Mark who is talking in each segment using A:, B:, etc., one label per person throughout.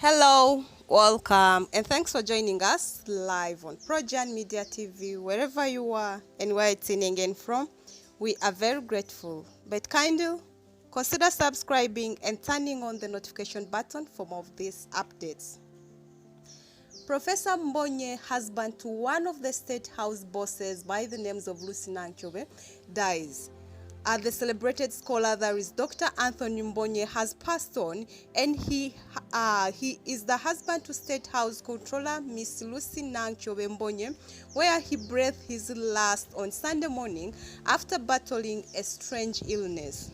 A: Hello, welcome, and thanks for joining us live on Projan Media TV, wherever you are and where it's tuning in from. We are very grateful, but kindly consider subscribing and turning on the notification button for more of these updates. Professor Mbonye, husband to one of the State House bosses by the names of Lucy Nakyobe, dies. The celebrated scholar, that is Dr. Anthony Mbonye, has passed on, and he is the husband to State House Comptroller Ms. Lucy Nakyobe Mbonye, where he breathed his last on Sunday morning after battling a strange illness.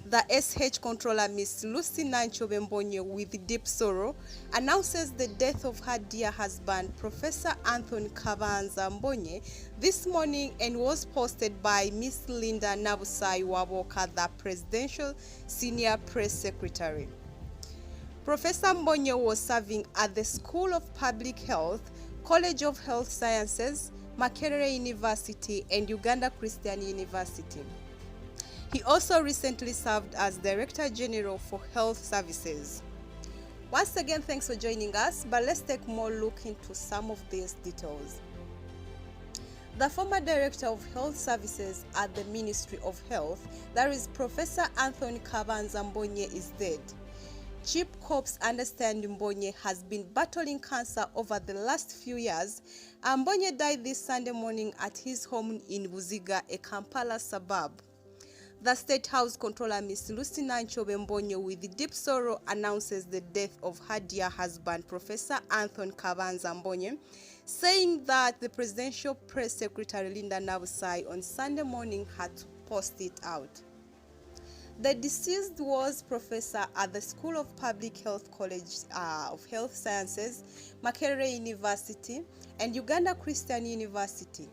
A: The SH Comptroller Ms. Lucy Nakyobe Mbonye, with deep sorrow, announces the death of her dear husband, Professor Anthony Kabanza Mbonye, this morning, and was posted by Ms. Lindah Nabussayi Wamboka, the Presidential Senior Press Secretary. Professor Mbonye was serving at the School of Public Health, College of Health Sciences, Makerere University, and Uganda Christian University. He also recently served as Director General for Health Services. Once again, thanks for joining us, but let's take more look into some of these details. The former Director of Health Services at the Ministry of Health, that is Professor Anthony Kabanza Mbonye, is dead. Chief Corps understand Mbonye has been battling cancer over the last few years. Mbonye died this Sunday morning at his home in Buziga, a Kampala suburb. The State House Comptroller Ms. Lucy Nakyobe Mbonye, with deep sorrow, announces the death of her dear husband, Professor Anthony Kabanza Mbonye, saying that the Presidential Press Secretary Lindah Nabussayi on Sunday morning had to post it out. The deceased was professor at the School of Public Health, College of Health Sciences, Makerere University, and Uganda Christian University.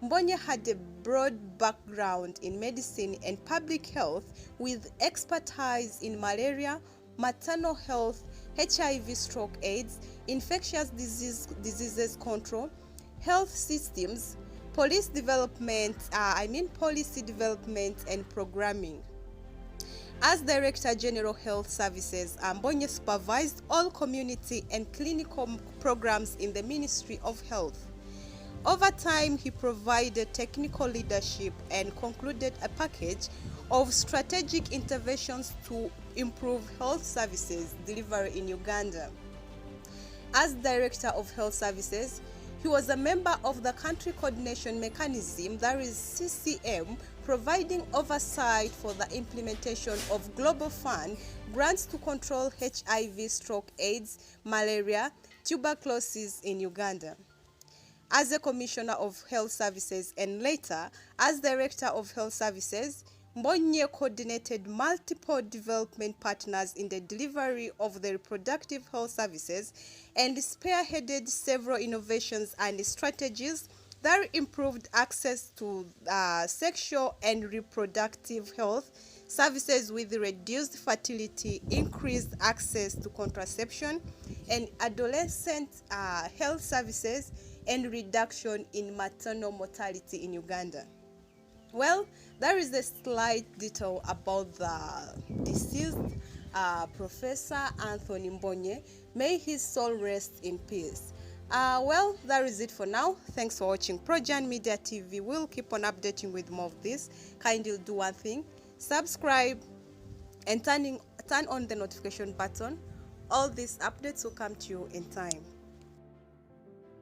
A: Mbonye had a broad background in medicine and public health, with expertise in malaria, maternal health, HIV, stroke, AIDS, infectious diseases control, health systems, policy development and programming. As Director General Health Services, Mbonye supervised all community and clinical programs in the Ministry of Health. Over time, he provided technical leadership and concluded a package of strategic interventions to improve health services delivery in Uganda. As Director of Health Services, he was a member of the Country Coordination Mechanism, that is CCM, providing oversight for the implementation of Global Fund grants to control HIV, stroke, AIDS, malaria, tuberculosis in Uganda. As a Commissioner of Health Services and later as Director of Health Services, Mbonye coordinated multiple development partners in the delivery of the reproductive health services and spearheaded several innovations and strategies that improved access to sexual and reproductive health services, with reduced fertility, increased access to contraception and adolescent health services, and reduction in maternal mortality in Uganda. Well, there is a slight detail about the deceased Professor Anthony Mbonye. May his soul rest in peace. Well, that is it for now. Thanks for watching Projan Media TV. We'll keep on updating with more of this. Kindly do one thing: subscribe and turn on the notification button. All these updates will come to you in time.